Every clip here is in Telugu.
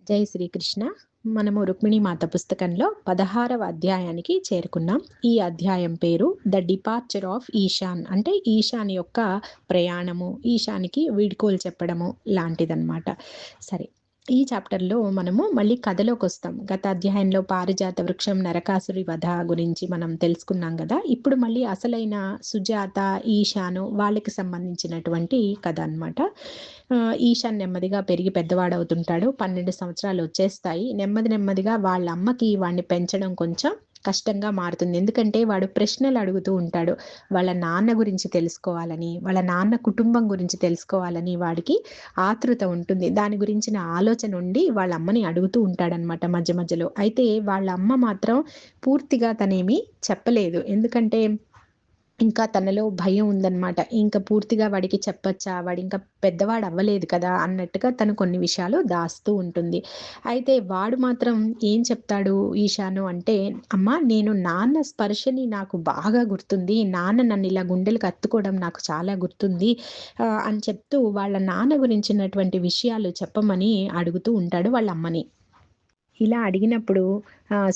జై శ్రీకృష్ణ. మనము రుక్మిణీ మాత పుస్తకంలో 16వ అధ్యాయానికి చేరుకున్నాం. ఈ అధ్యాయం పేరు ద డిపార్చర్ ఆఫ్ ఈశాన్, అంటే ఈశాన్ యొక్క ప్రయాణము, ఈశాన్‌కి వీడ్కోలు చెప్పడము లాంటిదన్నమాట. సరే, ఈ చాప్టర్‌లో మనము మళ్ళీ కథలోకొస్తాం. గత అధ్యాయంలో పారిజాత వృక్షం, నరకాసురి వధ గురించి మనం తెలుసుకున్నాం గదా! ఇప్పుడు మళ్ళీ అసలైన సుజాత, ఈశాను వాళ్ళకి సంబంధించినటువంటి కథ అన్నమాట. ఈశాన్ నెమ్మదిగా పెరిగి పెద్దవాడవుతుంటాడు. 12 సంవత్సరాలు వచ్చేస్తాయి. నెమ్మదిగా వాళ్ళ అమ్మకి వాడిని పెంచడం కొంచెం కష్టంగా మారుతుంది. ఎందుకంటే వాడు ప్రశ్నలు అడుగుతూ ఉంటాడు. వాళ్ళ నాన్న గురించి తెలుసుకోవాలని, వాళ్ళ నాన్న కుటుంబం గురించి తెలుసుకోవాలని వాడికి ఆతృత ఉంటుంది. దాని గురించిన ఆలోచన ఉండి వాళ్ళ అమ్మని అడుగుతూ ఉంటాడనమాట మధ్య మధ్యలో. అయితే వాళ్ళ అమ్మ మాత్రం పూర్తిగా తనేమి చెప్పలేదు. ఎందుకంటే ఇంకా తనలో భయం ఉందనమాట. ఇంక పూర్తిగా వాడికి చెప్పచ్చా? వాడింకా పెద్దవాడు అవ్వలేదు కదా! అన్నట్టుగా తను కొన్ని విషయాలు దాస్తూ ఉంటుంది. అయితే వాడు మాత్రం ఏం చెప్తాడు ఈశాను అంటే, అమ్మా నేను నాన్న స్పర్శని నాకు బాగా గుర్తుంది. నాన్న నన్నిలా గుండెలకు హత్తుకోవడం నాకు చాలా గుర్తుంది. అని చెప్తూ వాళ్ళ నాన్న గురించినటువంటి విషయాలు చెప్పమని అడుగుతూ ఉంటాడు వాళ్ళ అమ్మని. ఇలా అడిగినప్పుడు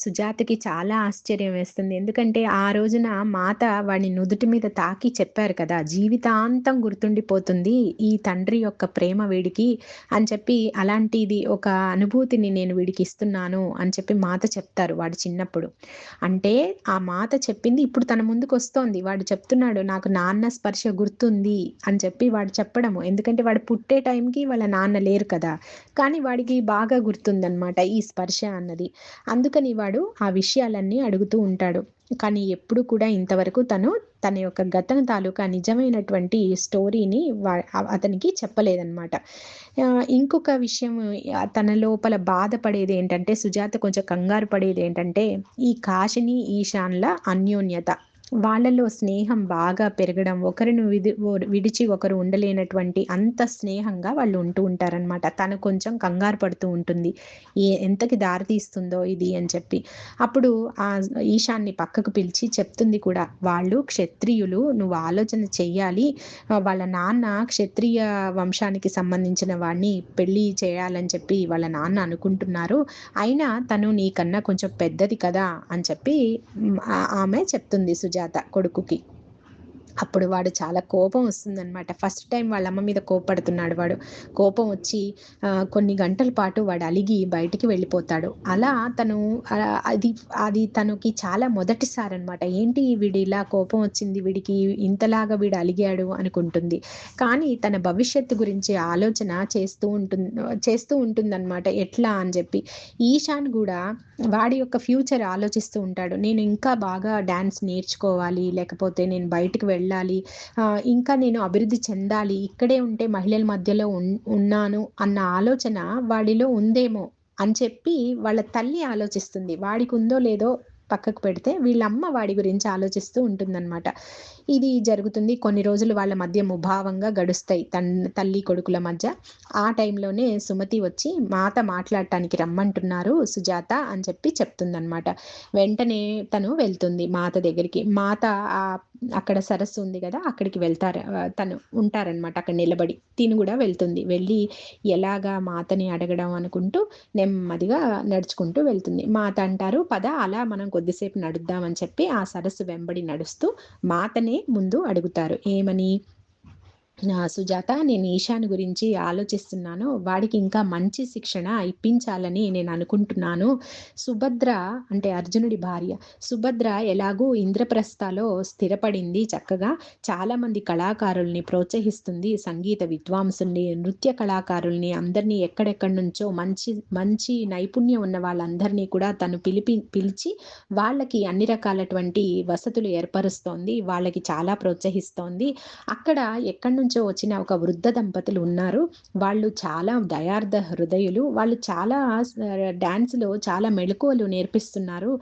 సుజాతకి చాలా ఆశ్చర్యం వేస్తుంది. ఎందుకంటే, ఆ రోజున మాత వాడి నుదుటి మీద తాకి చెప్పారు కదా! జీవితాంతం గుర్తుండిపోతుంది ఈ తండ్రి యొక్క ప్రేమ వీడికి అని చెప్పి, అలాంటిది ఒక అనుభూతిని నేను వీడికి ఇస్తున్నాను అని చెప్పి మాత చెప్తారు వాడు చిన్నప్పుడు. అంటే ఆ మాత చెప్పింది ఇప్పుడు తన ముందుకొస్తోంది. వాడు చెప్తున్నాడు, నాకు నాన్న స్పర్శ గుర్తుంది అని చెప్పి వాడు చెప్పడము. ఎందుకంటే వాడు పుట్టే టైంకి వాళ్ళ నాన్న లేరు కదా! కానీ వాడికి బాగా గుర్తుందనమాట ఈ స్పర్శ అన్నది. అందుకని వాడు ఆ విషయాలన్నీ అడుగుతూ ఉంటాడు. కానీ ఎప్పుడు కూడా ఇంతవరకు తన యొక్క గతం తాలూకా నిజమైనటువంటి స్టోరీని అతనికి చెప్పలేదనమాట. ఇంకొక విషయం, తన లోపల బాధపడేదేంటంటే, సుజాత కొంచెం కంగారు పడేదేంటంటే, ఈ కాశిని, ఈశాన్‌ల అన్యోన్యత. వాళ్ళలో స్నేహం బాగా పెరగడం, ఒకరిని విడిచి ఒకరు ఉండలేనటువంటి అంత స్నేహంగా వాళ్ళు ఉంటూ ఉంటారనమాట. తను కొంచెం కంగారు పడుతూ ఉంటుంది. ఎంతకి దారి తీస్తుందో ఇది అని చెప్పి. అప్పుడు ఈశాన్‌ని పక్కకు పిలిచి చెప్తుంది కూడా, "వాళ్ళు క్షత్రియులు. నువ్వు ఆలోచన చెయ్యాలి. వాళ్ళ నాన్న క్షత్రియ వంశానికి సంబంధించిన వాడిని పెళ్లి చేయాలని చెప్పి వాళ్ళ నాన్న అనుకుంటున్నారు. అయినా తను నీకన్నా కొంచెం పెద్దది కదా!" అని చెప్పి ఆమె చెప్తుంది సుజాత కొడుకుకి. అప్పుడు వాడు చాలా కోపం వస్తుందనమాట. ఫస్ట్ టైమ్ వాళ్ళ అమ్మ మీద కోప్పడుతున్నాడు వాడు. కోపం వచ్చి కొన్ని గంటల పాటు వాడు అలిగి బయటికి వెళ్ళిపోతాడు. అలా తను అది అది తనకి చాలా మొదటిసారనమాట. ఏంటి వీడు ఇలా కోపం వచ్చింది వీడికి, ఇంతలాగా వీడు అలిగాడు అనుకుంటుంది. కానీ తన భవిష్యత్తు గురించి ఆలోచన చేస్తూ ఉంటుందనమాట. ఎట్లా అని చెప్పి. ఈశాన్ గూడా వాడి యొక్క ఫ్యూచర్ ఆలోచిస్తూ ఉంటాడు. నేను ఇంకా బాగా డాన్స్ నేర్చుకోవాలి, లేకపోతే నేను బయటికి వెళ్ళాలి, ఇంకా నేను అభివృద్ధి చెందాలి, ఇక్కడే ఉంటే మహిళల మధ్యలో ఉన్నాను అన్న ఆలోచన వాడిలో ఉందేమో అని చెప్పి వాళ్ళ తల్లి ఆలోచిస్తుంది. వాడికుందో లేదో పక్కకు పెడితే, వీళ్ళమ్మ వాడి గురించి ఆలోచిస్తూ ఉంటుందనమాట. ఇది జరుగుతుంది. కొన్ని రోజులు వాళ్ళ మధ్య ముభావంగా గడుస్తాయి. తల్లి కొడుకుల మధ్య. ఆ టైంలోనే సుమతి వచ్చి మాత మాట్లాడటానికి రమ్మంటున్నారు సుజాత అని చెప్పి చెప్తుందనమాట. వెంటనే తను వెళ్తుంది మాత దగ్గరికి. మాత అక్కడ సరస్సు ఉంది గదా! అక్కడికి వెళ్తారు. తను ఉంటారనమాట అక్కడ నిలబడి. తిను గూడా వెళ్తుంది. వెళ్ళి ఎలాగా మాతని అడగడం అనుకుంటూ నెమ్మదిగా నడుచుకుంటూ వెళ్తుంది. మాత అంటారు, "పద అలా మనం కొద్దిసేపు నడుద్దాం" అని చెప్పి ఆ సరస్సు వెంబడి నడుస్తూ మాతనే ముందు అడుగుతారు. ఏమని? సుజాత, నేను ఈశాన్ గురించి ఆలోచిస్తున్నాను. వాడికి ఇంకా మంచి శిక్షణ ఇప్పించాలని నేను అనుకుంటున్నాను. సుభద్ర, అంటే అర్జునుడి భార్య, సుభద్ర ఎలాగూ ఇంద్రప్రస్థలో స్థిరపడింది చక్కగా. చాలామంది కళాకారుల్ని ప్రోత్సహిస్తుంది. సంగీత విద్వాంసుల్ని, నృత్య కళాకారుల్ని అందరినీ ఎక్కడెక్కడి నుంచో మంచి మంచి నైపుణ్యం ఉన్న వాళ్ళందరినీ కూడా తను పిలిచి వాళ్ళకి అన్ని రకాలటువంటి వసతులు ఏర్పరుస్తోంది. వాళ్ళకి చాలా ప్రోత్సహిస్తోంది. అక్కడ ఎక్కడి నుంచో వచ్చిన ఒక వృద్ధ దంపతులు ఉన్నారు. వాళ్ళు చాలా దయార్ద హృదయులు. వాళ్ళు చాలా డాన్స్‌లో చాలా మెళకువలు నేర్పిస్తున్నారు.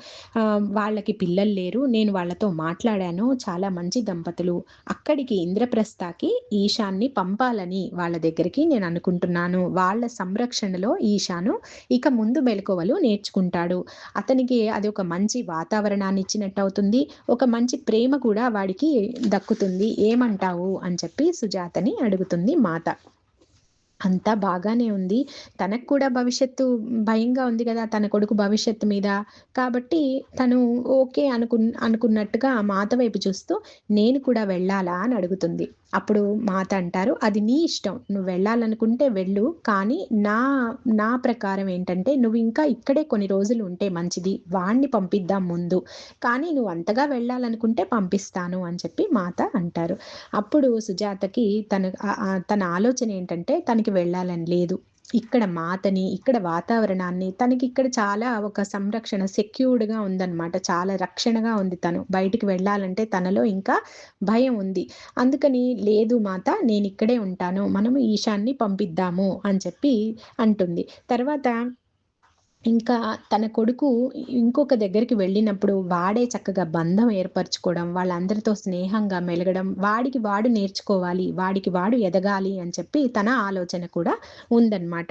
వాళ్ళకి పిల్లలు లేరు. నేను వాళ్ళతో మాట్లాడాను. చాలా మంచి దంపతులు. అక్కడికి ఇంద్రప్రస్థకి ఈశాన్‌ని పంపాలని వాళ్ళ దగ్గరికి నేను అనుకుంటున్నాను. వాళ్ళ సంరక్షణలో ఈశాను ఇక ముందు మెళకువలు నేర్చుకుంటాడు. అతనికి అది ఒక మంచి వాతావరణాన్ని ఇచ్చినట్టవుతుంది. ఒక మంచి ప్రేమ కూడా వాడికి దక్కుతుంది. ఏమంటావు అని చెప్పి సుజాతని అడుగుతుంది మాత. అంతా బాగానే ఉంది. తనకు కూడా భవిష్యత్తు భయంగా ఉంది గదా! తన కొడుకు భవిష్యత్తు మీద. కాబట్టి తను ఓకే అనుకున్నట్టుగా ఆ మాత వైపు చూస్తూ, "నేను కూడా వెళ్ళాలా?" అని అడుగుతుంది. అప్పుడు మాత అంటారు, "అది నీ ఇష్టం. నువ్వు వెళ్ళాలనుకుంటే వెళ్ళు. కానీ నా నా ప్రకారం ఏంటంటే, నువ్వింకా ఇక్కడే కొన్ని రోజులు ఉంటే మంచిది. వాడిని పంపిద్దాం ముందు. కానీ నువ్వు అంతగా వెళ్ళాలనుకుంటే పంపిస్తాను" అని చెప్పి మాత అంటారు. అప్పుడు సుజాతకి తన ఆలోచన ఏంటంటే తనకి వెళ్ళాలని లేదు. ఇక్కడ మాతని, ఇక్కడ వాతావరణాన్ని తనకిక్కడ చాలా ఒక సంరక్షణ సెక్యూర్డ్‌గా ఉందన్నమాట. చాలా రక్షణగా ఉంది తను. బయటికి వెళ్ళాలంటే తనలో ఇంకా భయం ఉంది. అందుకని లేదు మాత నేనిక్కడే ఉంటాను. మనము ఈశాన్‌ని పంపిద్దాము అని చెప్పి అంటుంది. తర్వాత ఇంకా తన కొడుకు ఇంకొక దగ్గరికి వెళ్ళినప్పుడు వాడే చక్కగా బంధం ఏర్పరచుకోవడం, వాళ్ళందరితో స్నేహంగా మెలగడం, వాడికి వాడు నేర్చుకోవాలి, వాడికి వాడు ఎదగాలి అని చెప్పి తన ఆలోచన కూడా ఉందన్నమాట.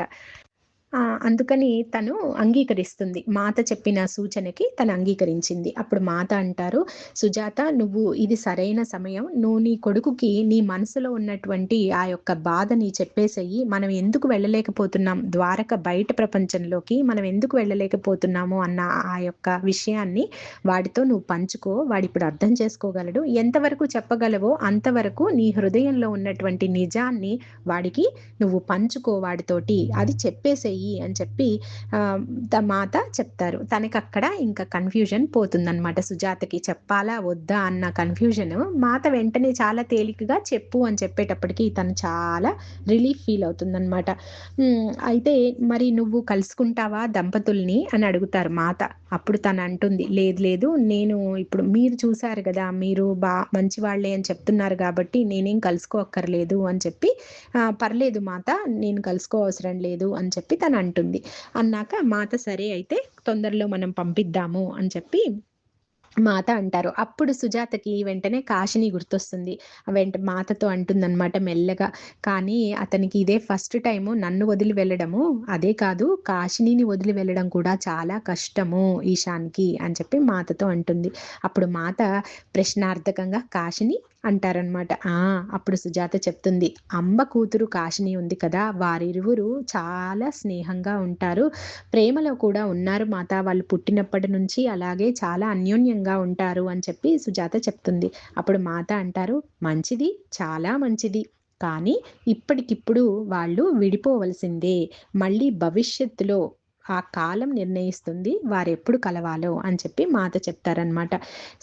అందుకని తను అంగీకరిస్తుంది. మాత చెప్పిన సూచనకి తను అంగీకరించింది. అప్పుడు మాత అంటారు, "సుజాత నువ్వు ఇది సరైన సమయం. నువ్వు నీ కొడుకుకి నీ మనసులో ఉన్నటువంటి ఆ యొక్క బాధని చెప్పేసేయి. మనం ఎందుకు వెళ్ళలేకపోతున్నాం, ద్వారక బయట ప్రపంచంలోకి మనం ఎందుకు వెళ్ళలేకపోతున్నాము అన్న ఆ యొక్క విషయాన్ని వాడితో నువ్వు పంచుకో. వాడిప్పుడు అర్థం చేసుకోగలడు. ఎంతవరకు చెప్పగలవో అంతవరకు నీ హృదయంలో ఉన్నటువంటి నిజాన్ని వాడికి నువ్వు పంచుకో వాడితోటి. అది చెప్పేసేయి" అని చెప్పి మాత చెప్తారు. తనకక్కడ ఇంకా కన్‌ఫ్యూజన్ పోతుందనమాట. సుజాతకి చెప్పాలా? వద్దా? అన్న కన్‌ఫ్యూజను మాత వెంటనే చాలా తేలికగా చెప్పు అని చెప్పేటప్పటికి తను చాలా రిలీఫ్ ఫీల్ అవుతుందనమాట. అయితే మరి నువ్వు కలుసుకుంటావా దంపతుల్ని అని అడుగుతారు మాత. అప్పుడు తనంటుంది, లేదు లేదు నేను ఇప్పుడు మీరు చూసారు గదా! మీరు మంచివాళ్ళే అని చెప్తున్నారు గాబట్టి నేనేం కలుసుకోక్కర్లేదు అని చెప్పి పర్లేదు మాత నేను కలుసుకోవసరం లేదు అని చెప్పి తనంటుంది. అన్నాక మాత సరే అయితే తొందరలో మనం పంపిద్దాము అని చెప్పి మాత అంటారు. అప్పుడు సుజాతకి వెంటనే కాశిని గుర్తొస్తుంది. మాతతో అంటుందనమాట మెల్లగా, "కానీ అతనికి ఇదే ఫస్ట్ టైము నన్ను వదిలి వెళ్ళడము. అదే కాదు కాశినిని వదిలి వెళ్ళడం కూడా చాలా కష్టము ఈశాన్‌కి" అని చెప్పి మాతతో అంటుంది. అప్పుడు మాత ప్రశ్నార్థకంగా కాశిని అంటారనమాట. అప్పుడు సుజాత చెప్తుంది, "అంబ కూతురు కాశిని ఉంది కదా! వారిరువురు చాలా స్నేహంగా ఉంటారు. ప్రేమలో కూడా ఉన్నారు మాత. వాళ్ళు పుట్టినప్పటి నుంచి అలాగే చాలా అన్యోన్యంగా ఉంటారు" అని చెప్పి సుజాత చెప్తుంది. అప్పుడు మాత అంటారు, "మంచిది, చాలా మంచిది. కానీ ఇప్పటికిప్పుడు వాళ్ళు విడిపోవలసిందే. మళ్ళీ భవిష్యత్తులో ఆ కాలం నిర్ణయిస్తుంది వారెప్పుడు కలవాలో" అని చెప్పి మాత చెప్తారనమాట.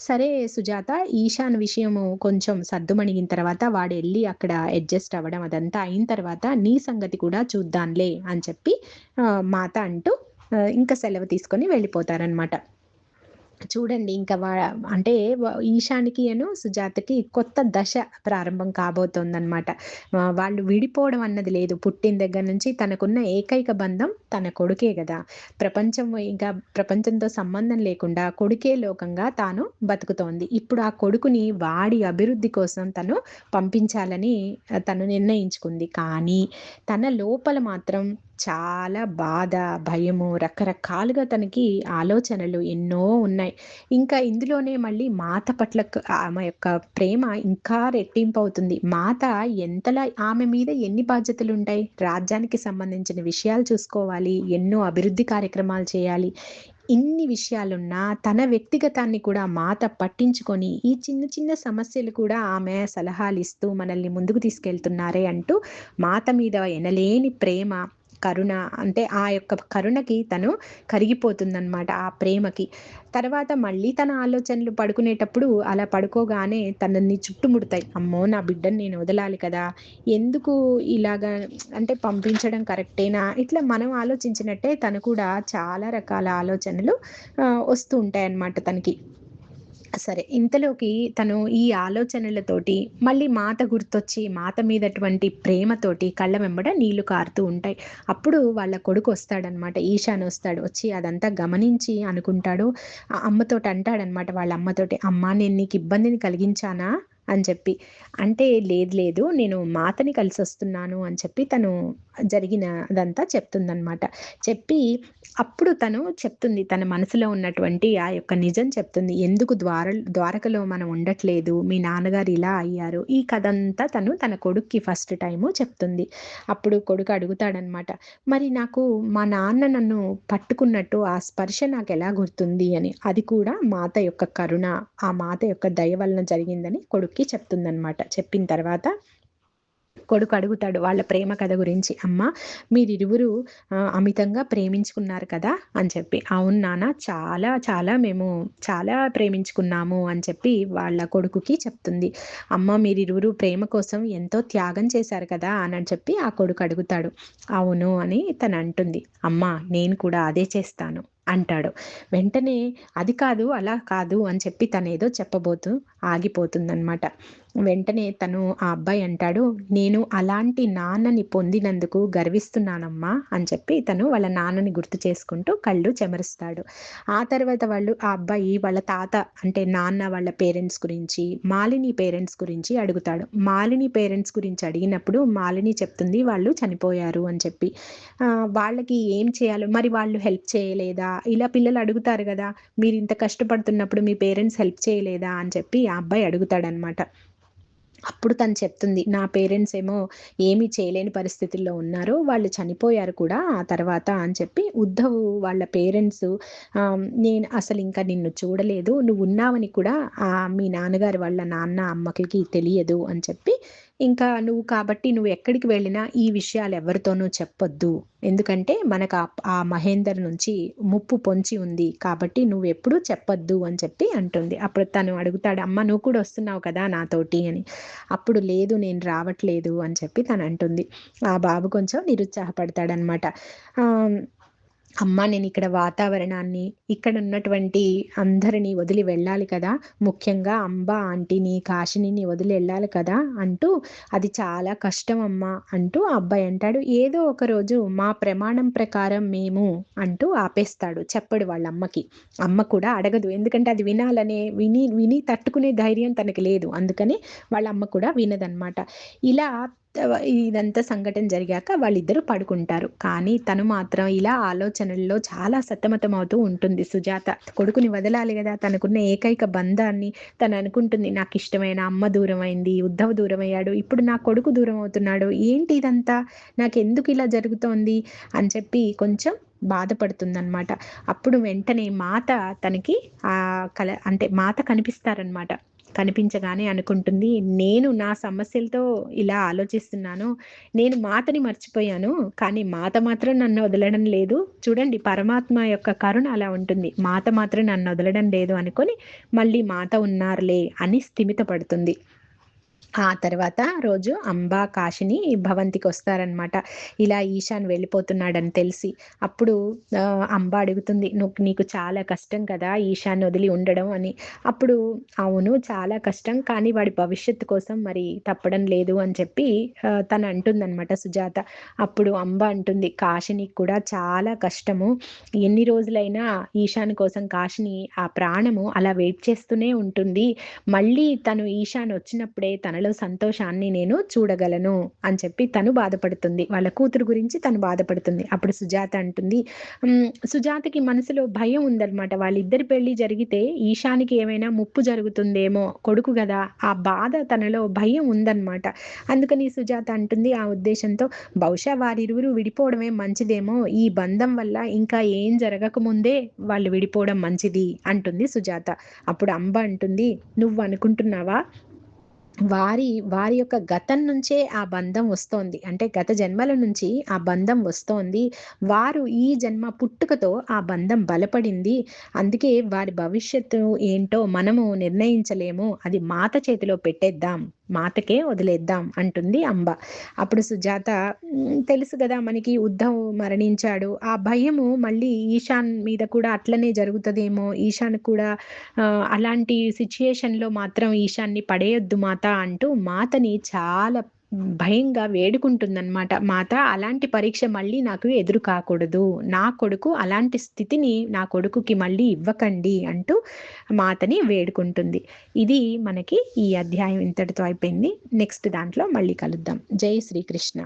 సరే సుజాత ఈశాన్ విషయము కొంచెం సద్దుమణిగిన తర్వాత వాడెళ్ళి అక్కడ అడ్జస్ట్ అవ్వడం అదంతా అయిన తర్వాత నీ సంగతి కూడా చూద్దాంలే అని చెప్పి మాత అంటూ ఇంక సెలవు తీసుకొని వెళ్ళిపోతారనమాట. చూడండి ఇంక అంటే ఈశాన్‌కిను, సుజాతకి కొత్త దశ ప్రారంభం కాబోతోందనమాట. వాళ్ళు విడిపోవడం అన్నది లేదు. పుట్టిన దగ్గర నుంచి తనకున్న ఏకైక బంధం తన కొడుకే గదా! ప్రపంచంతో సంబంధం లేకుండా కొడుకే లోకంగా తాను బతుకుతోంది. ఇప్పుడు ఆ కొడుకుని వాడి అభివృద్ధి కోసం తను పంపించాలని తను నిర్ణయించుకుంది. కానీ తన లోపల మాత్రం చాలా బాధ, భయము రకరకాలుగా తనకి ఆలోచనలు ఎన్నో ఉన్నాయి. ఇంకా ఇందులోనే మళ్ళీ మాత పట్ల ఆమె యొక్క ప్రేమ ఇంకా రెట్టింపవుతుంది. మాత ఎంతలా ఆమె మీద ఎన్ని బాధ్యతలుంటాయి. రాజ్యానికి సంబంధించిన విషయాలు చూసుకోవాలి. ఎన్నో అభివృద్ధి కార్యక్రమాలు చేయాలి. ఇన్ని విషయాలున్నా తన వ్యక్తిగతాన్ని కూడా మాత పట్టించుకొని, ఈ చిన్న చిన్న సమస్యలు కూడా ఆమె సలహాలిస్తూ మనల్ని ముందుకు తీసుకెళ్తున్నారే అంటూ మాత మీద ఎనలేని ప్రేమ, కరుణ అంటే ఆ యొక్క కరుణకి తను కరిగిపోతుందనమాట. ఆ ప్రేమకి. తర్వాత మళ్ళీ తన ఆలోచనలు పడుకునేటప్పుడు అలా పడుకోగానే తనని చుట్టుముడతాయి. అమ్మో! నా బిడ్డని నేను వదలాలి కదా! ఎందుకు ఇలాగా అంటే పంపించడం కరెక్టేనా? ఇట్లా మనం ఆలోచించినట్టే తను కూడా చాలా రకాల ఆలోచనలు వస్తూ ఉంటాయన్నమాట తనకి. సరే. ఇంతలోకి తను ఈ ఆలోచనలతోటి మళ్ళీ మాత గుర్తొచ్చి, మాత మీదటువంటి ప్రేమతోటి కళ్ళ వెంబడ నీళ్లు కారుతూ ఉంటాయి. అప్పుడు వాళ్ళ కొడుకొస్తాడనమాట. ఈశాన్ ఒస్తాడు. వచ్చి అదంతా గమనించి అనుకుంటాడు. అమ్మతోటి అంటాడనమాట వాళ్ళ అమ్మతోటి, "అమ్మా నేను నీకు ఇబ్బందిని కలిగించానా?" అని చెప్పి. అంటే లేదు లేదు నేను మాతని కలిసొస్తున్నాను అని చెప్పి తను జరిగినదంతా చెప్తుందనమాట. చెప్పి అప్పుడు తను చెప్తుంది తన మనసులో ఉన్నటువంటి ఆ యొక్క నిజం చెప్తుంది. ఎందుకు ద్వారకలో మనం ఉండట్లేదు, మీ నాన్నగారు ఇలా అయ్యారు. ఈ కథంతా తను తన కొడుక్కి ఫస్ట్ టైము చెప్తుంది. అప్పుడు కొడుకు అడుగుతాడనమాట. మరి నాకు మా నాన్న నన్ను పట్టుకున్నట్టు ఆ స్పర్శ నాకెలా గుర్తుంది అని. అది కూడా మాత యొక్క కరుణ, ఆ మాత యొక్క దయ వలన జరిగిందని కొడుక్కి చెప్తుందనమాట. చెప్పిన తర్వాత కొడుకు అడుగుతాడు వాళ్ళ ప్రేమ కథ గురించి. "అమ్మ మీరిరువురు అమితంగా ప్రేమించుకున్నారు కదా!" అని చెప్పి. "అవును నాన్న చాలా చాలా మేము చాలా ప్రేమించుకున్నాము" అని చెప్పి వాళ్ళ కొడుకుకి చెప్తుంది. "అమ్మ మీరిరువురు ప్రేమ కోసం ఎంతో త్యాగం చేశారు కదా!" అని చెప్పి ఆ కొడుకు అడుగుతాడు. "అవును" అని తను అంటుంది. "అమ్మ నేను కూడా అదే చేస్తాను" అంటాడు. వెంటనే అది కాదు, అలా కాదు అని చెప్పి తనేదో చెప్పబోతూ ఆగిపోతుందనమాట. వెంటనే తను ఆ అబ్బాయి అంటాడు, "నేను అలాంటి నాన్నని పొందినందుకు గర్విస్తున్నానమ్మా" అని చెప్పి తను వాళ్ళ నాన్నని గుర్తు చేసుకుంటూ కళ్ళు చెమరుస్తాడు. ఆ తర్వాత ఆ అబ్బాయి వాళ్ళ తాత అంటే నాన్న వాళ్ళ పేరెంట్స్ గురించి, మాలిని పేరెంట్స్ గురించి అడుగుతాడు. మాలిని పేరెంట్స్ గురించి అడిగినప్పుడు మాలిని చెప్తుంది వాళ్ళు చనిపోయారు అని చెప్పి. వాళ్ళకి ఏం చేయాలో మరి వాళ్ళు హెల్ప్ చేయలేదా? ఇలా పిల్లలు అడుగుతారు గదా! మీరింత కష్టపడుతున్నప్పుడు మీ పేరెంట్స్ హెల్ప్ చేయలేదా? అని చెప్పి ఆ అబ్బాయి అడుగుతాడనమాట. అప్పుడు తను చెప్తుంది. నా పేరెంట్స్ ఏమో ఏమీ చేయలేని పరిస్థితుల్లో ఉన్నారు. వాళ్ళు చనిపోయారు కూడా ఆ తర్వాత అని చెప్పి ఉద్ధవ్ వాళ్ళ పేరెంట్స్ నేను అసలింక నిన్ను చూడలేదు. నువ్వున్నావని కూడా మీ నాన్నగారు వాళ్ళ నాన్న, అమ్మకి తెలియదు అని చెప్పి ఇంకా నువ్వు కాబట్టి నువ్వెక్కడికి వెళ్ళినా ఈ విషయాలు ఎవరితోనూ చెప్పొద్దు. ఎందుకంటే మనకు ఆ మహేందర్ నుంచి ముప్పు పొంచి ఉంది. కాబట్టి నువ్వెప్పుడూ చెప్పొద్దు అని చెప్పి అంటుంది. అప్పుడు తను అడుగుతాడు, "అమ్మ నువ్వు కూడా వస్తున్నావు కదా నాతోటి" అని. అప్పుడు లేదు నేను రావట్లేదు అని చెప్పి తనంటుంది. ఆ బాబు కొంచెం నిరుత్సాహపడతాడనమాట. ఆహ్, అమ్మ నేనిక్కడ వాతావరణాన్ని, ఇక్కడున్నటువంటి అందరిని వదిలి వెళ్ళాలి కదా! ముఖ్యంగా అంబ ఆంటీని, కాశినిని వదిలి ఎళ్ళాలి కదా! అంటూ అది చాలా కష్టం అమ్మా అంటూ ఆ అబ్బాయి అంటాడు. ఏదో ఒక రోజు మా ప్రమాణం ప్రకారం మేము అంటూ ఆపేస్తాడు. చెప్పడు వాళ్ళమ్మకి. అమ్మ కూడా అడగదు. ఎందుకంటే అది విని తట్టుకునే ధైర్యం తనకి లేదు. అందుకని వాళ్ళ అమ్మ కూడా వినదనమాట. ఇలా ఇదంతా సంఘటన జరిగాక వాళ్ళిద్దరూ పడుకుంటారు. కానీ తను మాత్రం ఇలా ఆలోచనల్లో చాలా సతమతమవుతూ ఉంటుంది సుజాత. కొడుకుని వదలాలి గదా! తనకున్న ఏకైక బంధాన్ని తననుకుంటుంది. నాకిష్టమైన అమ్మ దూరమైంది, ఉద్ధవ్ దూరమయ్యాడు. ఇప్పుడు నా కొడుకు దూరమవుతున్నాడు. ఏంటి ఇదంతా? నాకెందుకిలా జరుగుతోంది? అని చెప్పి కొంచెం బాధపడుతుందనమాట. అప్పుడు వెంటనే మాత తనకి అంటే మాత కనిపిస్తారనమాట. కనిపించగానే అనుకుంటుంది, నేను నా సమస్యలతో ఇలా ఆలోచిస్తున్నాను. నేను మాతని మర్చిపోయాను. కానీ మాత మాత్రం నన్ను వదలడం లేదు. చూడండి పరమాత్మ యొక్క కరుణ అలా ఉంటుంది. మాత మాత్రం నన్నొదలడం లేదు అనుకోని, మళ్ళీ మాత ఉన్నారులే అని స్థిమితపడుతుంది. ఆ తర్వాత రోజు అంబ, కాశిని భవంతికొస్తారనమాట. ఇలా ఈశాన్ వెళ్ళిపోతున్నాడని తెలిసి. అప్పుడు అంబ అడుగుతుంది, నీకు చాలా కష్టం కదా! ఈశాన్‌ని వదిలి ఉండడం" అని. అప్పుడు అవును చాలా కష్టం. కానీ వాడి భవిష్యత్తు కోసం మరి తప్పడం లేదు అని చెప్పి తను అంటుందనమాట సుజాత. అప్పుడు అంబ అంటుంది, "కాశినికి కూడా చాలా కష్టము. ఎన్ని రోజులైనా ఈశాన్ కోసం కాశిని ఆ ప్రాణము అలా వెయిట్ చేస్తూనే ఉంటుంది. మళ్ళీ తను ఈశాన్ వచ్చినప్పుడే తనలో సంతోషాన్ని నేను చూడగలను" అని చెప్పి తను బాధపడుతుంది. వాళ్ళ కూతురు గురించి తను బాధపడుతుంది. అప్పుడు సుజాత అంటుంది సుజాతకి మనసులో భయం ఉందనమాట. వాళ్ళిద్దరి పెళ్లి జరిగితే ఈశాన్‌కి ఏమైనా ముప్పు జరుగుతుందేమో, కొడుకు గదా! ఆ బాధ తనలో భయం ఉందనమాట. అందుకని సుజాత అంటుంది ఆ ఉద్దేశంతో, బహుశా వారిరువురు విడిపోవడమే మంచిదేమో, ఈ బంధం వల్ల ఇంకా ఏం జరగకముందే వాళ్ళు విడిపోవడం మంచిది అంటుంది సుజాత. అప్పుడు అంబ అంటుంది, "నువ్వనుకుంటున్నావా? వారి యొక్క గతం నుంచే ఆ బంధం వస్తోంది. అంటే గత జన్మల నుంచి ఆ బంధం వస్తోంది. వారు ఈ జన్మ పుట్టుకతో ఆ బంధం బలపడింది. అందుకే వారి భవిష్యత్తు ఏంటో మనము నిర్ణయించలేము. అది మాత చేతిలో పెట్టేద్దాం. మాతకే వదిలేద్దాం" అంటుంది అంబ. అప్పుడు సుజాత తెలుసు గదా! మనకి ఉద్ధవ్ మరణించాడు. ఆ భయము మళ్ళీ ఈశాన్ మీద కూడా అట్లనే జరుగుతదేమో, ఈశాన్ కూడా అలాంటి సిట్యుయేషన్‌లో మాత్రం ఈశాన్‌ని పడేయొద్దు మాత అంటూ మాతని చాలా భయంగా వేడుకుంటుందన్నమాట. మాత అలాంటి పరీక్ష మళ్ళీ నాకు ఎదురు కాకూడదు. నా కొడుకు అలాంటి స్థితిని నా కొడుకుకి మళ్ళీ ఇవ్వకండి అంటూ మాతని వేడుకుంటుంది. ఇది మనకి ఈ అధ్యాయం ఇంతటితో అయిపోయింది. నెక్స్ట్ దాంట్లో మళ్ళీ కలుద్దాం. జై శ్రీకృష్ణ.